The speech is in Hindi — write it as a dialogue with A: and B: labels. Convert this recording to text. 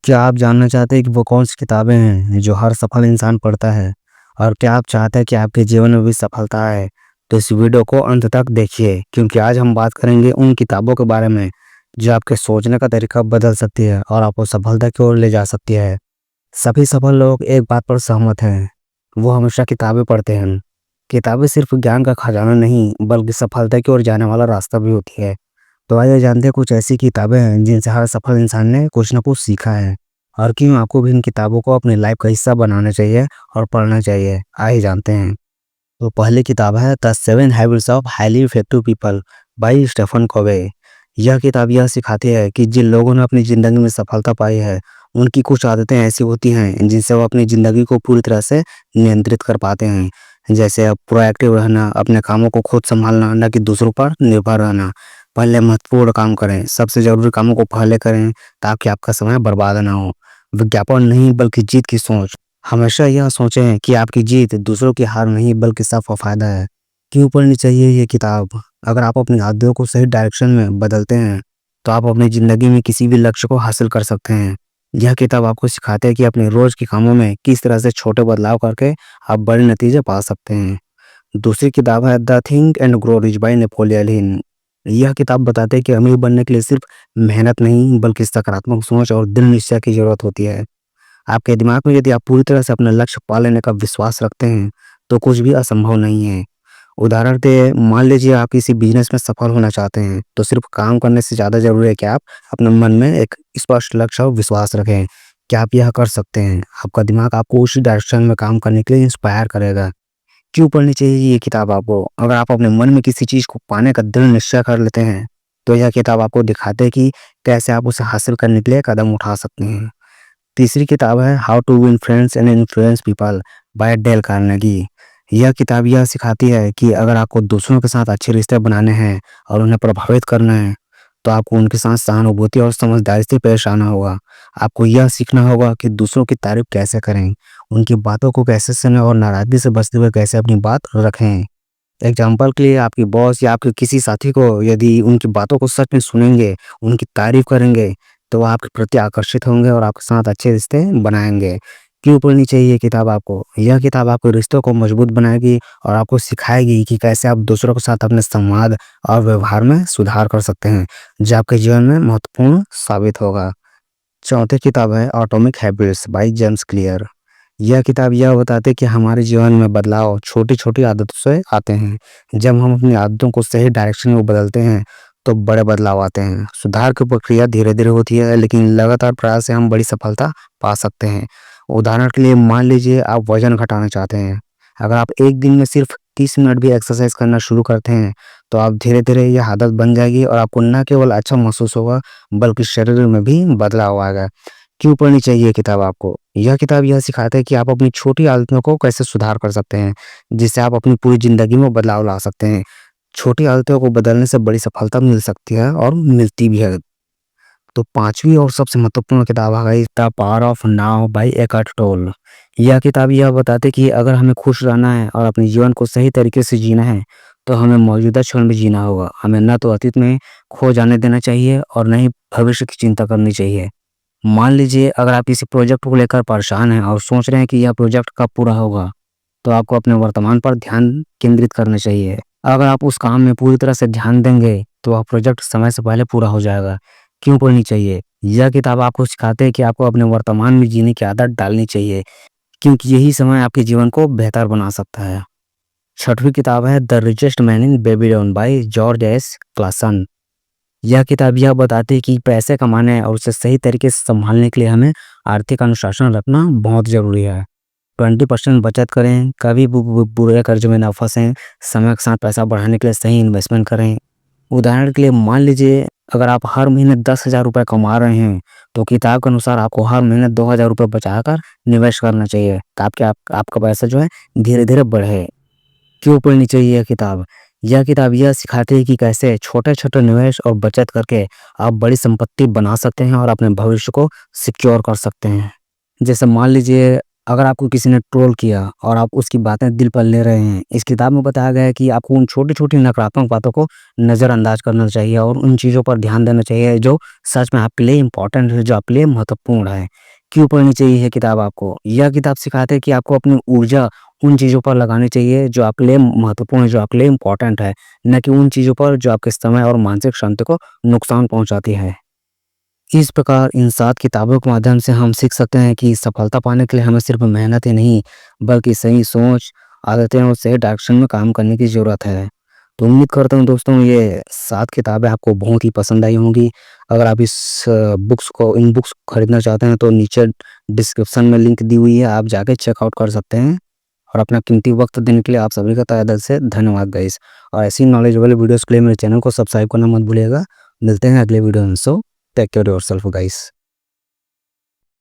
A: क्या आप जानना चाहते हैं कि वो कौन सी किताबें हैं जो हर सफल इंसान पढ़ता है? और क्या आप चाहते हैं कि आपके जीवन में भी सफलता आए? तो इस वीडियो को अंत तक देखिए, क्योंकि आज हम बात करेंगे उन किताबों के बारे में जो आपके सोचने का तरीका बदल सकती है और आपको सफलता की ओर ले जा सकती है। सभी सफल लोग एक बात पर सहमत हैं, वो हमेशा किताबें पढ़ते हैं। किताबें सिर्फ ज्ञान का खजाना नहीं, बल्कि सफलता की ओर जाने वाला रास्ता भी होती है। तो आइए जानते हैं कुछ ऐसी किताबें हैं जिनसे हर सफल इंसान ने कुछ ना कुछ सीखा है और क्यों आपको भी इन किताबों को अपनी लाइफ का हिस्सा बनाना चाहिए और पढ़ना चाहिए। आइए जानते हैं। तो पहली किताब है the 7 habits of highly effective people by Stephen Covey. यह किताब यह सिखाती है कि जिन लोगों ने अपनी ज़िंदगी में सफलता पाई है, उनकी कुछ आदतें ऐसी होती हैं जिनसे वो अपनी ज़िंदगी को पूरी तरह से नियंत्रित कर पाते हैं। जैसे प्रोएक्टिव रहना, अपने कामों को खुद संभालना, न कि दूसरों पर निर्भर रहना। पहले महत्वपूर्ण काम करें, सबसे ज़रूरी कामों को पहले करें ताकि आपका समय बर्बाद ना हो। विज्ञापन नहीं बल्कि जीत की सोच। हमेशा यह सोचें कि आपकी जीत दूसरों की हार नहीं बल्कि सबका फायदा है। क्यों पढ़नी चाहिए ये किताब? अगर आप अपनी आदतों को सही डायरेक्शन में बदलते हैं तो आप अपनी ज़िंदगी में किसी भी लक्ष्य को हासिल कर सकते हैं। यह किताब आपको सिखाते हैं कि अपने रोज के कामों में किस तरह से छोटे बदलाव करके आप बड़े नतीजे पा सकते हैं। दूसरी किताब है the think and grow rich by Napoleon Hill. यह किताब बताते हैं कि अमीर बनने के लिए सिर्फ मेहनत नहीं बल्कि सकारात्मक सोच और दृढ़ निश्चय की जरूरत होती है। आपके दिमाग में यदि आप पूरी तरह से अपना लक्ष्य पा लेने का विश्वास रखते हैं तो कुछ भी असंभव नहीं है। उदाहरण के मान लीजिए आप किसी बिजनेस में सफल होना चाहते हैं तो सिर्फ काम करने से ज़्यादा जरूरी है कि आप अपने मन में एक स्पष्ट लक्ष्य और विश्वास रखें कि आप यह कर सकते हैं। आपका दिमाग आपको उसी डायरेक्शन में काम करने के लिए इंस्पायर करेगा। क्यों पढ़नी चाहिए ये किताब आपको? अगर आप अपने मन में किसी चीज़ को पाने का दृढ़ निश्चय कर लेते हैं तो यह किताब आपको दिखाते हैं कि कैसे आप उसे हासिल करने के लिए कदम उठा सकते हैं। तीसरी किताब है how to win friends and influence people by Dale Carnegie. यह किताब यह सिखाती है कि अगर आपको दूसरों के साथ अच्छे रिश्ते बनाने हैं और उन्हें प्रभावित करना है तो आपको उनके साथ सहानुभूति और समझदारी से पेश आना होगा। आपको यह सीखना होगा कि दूसरों की तारीफ कैसे करें, उनकी बातों को कैसे सुने और नाराजगी से बचते हुए कैसे अपनी बात रखें। एग्जाम्पल के लिए आपकी बॉस या आपके किसी साथी को यदि उनकी बातों को सच में सुनेंगे, उनकी तारीफ करेंगे तो वो आपके प्रति आकर्षित होंगे और आपके साथ अच्छे रिश्ते बनाएंगे। क्यों पढ़नी चाहिए ये किताब आपको? यह किताब आपके रिश्तों को मजबूत बनाएगी और आपको सिखाएगी कि कैसे आप दूसरों के साथ अपने संवाद और व्यवहार में सुधार कर सकते हैं, जो आपके जीवन में महत्वपूर्ण साबित होगा। चौथी किताब है atomic habits by James clear. यह किताब यह बताती है कि हमारे जीवन में बदलाव छोटी-छोटी आदतों से आते हैं। जब हम अपनी आदतों को सही डायरेक्शन में बदलते हैं, तो बड़े बदलाव आते हैं। सुधार की प्रक्रिया धीरे-धीरे होती है, लेकिन लगातार प्रयास से हम बड़ी सफलता पा सकते हैं। उदाहरण के लिए मान लीजिए आप वज़न घटाना चाहते हैं। अगर आप एक दिन में सिर्फ 30 मिनट भी एक्सरसाइज करना शुरू करते हैं, तो आप धीरे-धीरे यह आदत बन जाएगी और आपको न केवल अच्छा महसूस होगा, बल्कि शरीर में भी बदलाव आएगा। क्यों पढ़नी चाहिए ये किताब आपको? यह किताब यह सिखाता है कि आप अपनी छोटी आदतों को कैसे सुधार कर सकते हैं, जिससे आप अपनी पूरी ज़िंदगी में बदलाव ला सकते हैं। छोटी आदतों को बदलने से बड़ी सफलता मिल सकती है और मिलती भी है। तो पाँचवीं और सबसे महत्वपूर्ण किताब आ गई the power of now by Eckhart Tolle. यह किताब यह बताती है कि अगर हमें खुश रहना है और अपने जीवन को सही तरीके से जीना है, तो हमें मौजूदा क्षण में जीना होगा। हमें ना तो अतीत में खो जाने देना चाहिए और न ही भविष्य की चिंता करनी चाहिए। मान लीजिए अगर आप किसी प्रोजेक्ट को लेकर परेशान हैं और सोच रहे हैं कि यह प्रोजेक्ट कब पूरा होगा, तो आपको अपने वर्तमान पर ध्यान केंद्रित करना चाहिए। अगर आप उस काम में पूरी तरह से ध्यान देंगे, तो वह प्रोजेक्ट समय से पहले पूरा हो जाएगा। क्यों पढ़नी चाहिए? यह किताब आपको सिखाते हैं कि आपको अपने वर्तमान में जीने की आदत डालनी चाहिए, क्योंकि यही समय आपके जीवन को बेहतर बना सकता है। छठवीं किताब है the richest man in Babylon by George S Klaasen. यह किताब यह बताती है कि पैसे कमाने और उसे सही तरीके से संभालने के लिए हमें आर्थिक अनुशासन रखना बहुत ज़रूरी है। 20% बचत करें, कभी बुरे कर्ज में ना फंसें, समय के साथ पैसा बढ़ाने के लिए सही इन्वेस्टमेंट करें। उदाहरण के लिए मान लीजिए अगर आप हर महीने 10,000 रुपये कमा रहे हैं, तो किताब के अनुसार आपको हर महीने 2,000 रुपये बचाकर निवेश करना चाहिए ताकि आपका पैसा जो है धीरे-धीरे बढ़े। क्यों पढ़नी चाहिए यह किताब? यह किताब यह सिखाती है कि कैसे छोटे-छोटे निवेश और बचत करके आप बड़ी संपत्ति बना सकते हैं और अपने भविष्य को सिक्योर कर सकते हैं। जैसे मान लीजिए अगर आपको किसी ने ट्रोल किया और आप उसकी बातें दिल पर ले रहे हैं, इस किताब में बताया गया है कि आपको उन छोटी-छोटी नकारात्मक बातों को नज़रअंदाज करना चाहिए और उन चीज़ों पर ध्यान देना चाहिए जो सच में आपके लिए इम्पोर्टेंट है, जो आपके लिए महत्वपूर्ण है। क्यों पढ़नी चाहिए ये किताब आपको? यह किताब सिखाती है कि आपको अपनी ऊर्जा उन चीज़ों पर लगानी चाहिए जो आपके लिए महत्वपूर्ण है, जो आपके लिए इम्पोर्टेंट है, ना कि उन चीज़ों पर जो आपके समय और मानसिक शांति को नुकसान पहुँचाती है। इस प्रकार इन 7 किताबों के माध्यम से हम सीख सकते हैं कि सफलता पाने के लिए हमें सिर्फ मेहनत ही नहीं, बल्कि सही सोच, आदतें और सही डायरेक्शन में काम करने की ज़रूरत है। तो उम्मीद करता हूँ दोस्तों ये 7 किताबें आपको बहुत ही पसंद आई होंगी। अगर आप इन बुक्स को खरीदना चाहते हैं तो नीचे डिस्क्रिप्शन में लिंक दी हुई है, आप जाके चेकआउट कर सकते हैं। और अपना कीमती वक़्त देने के लिए आप सभी का तहे दिल से धन्यवाद गाइस। और ऐसी नॉलेजेबल वीडियोज़ के लिए मेरे चैनल को सब्सक्राइब करना मत भूलिएगा। मिलते हैं अगले वीडियो में। So take care yourself guys.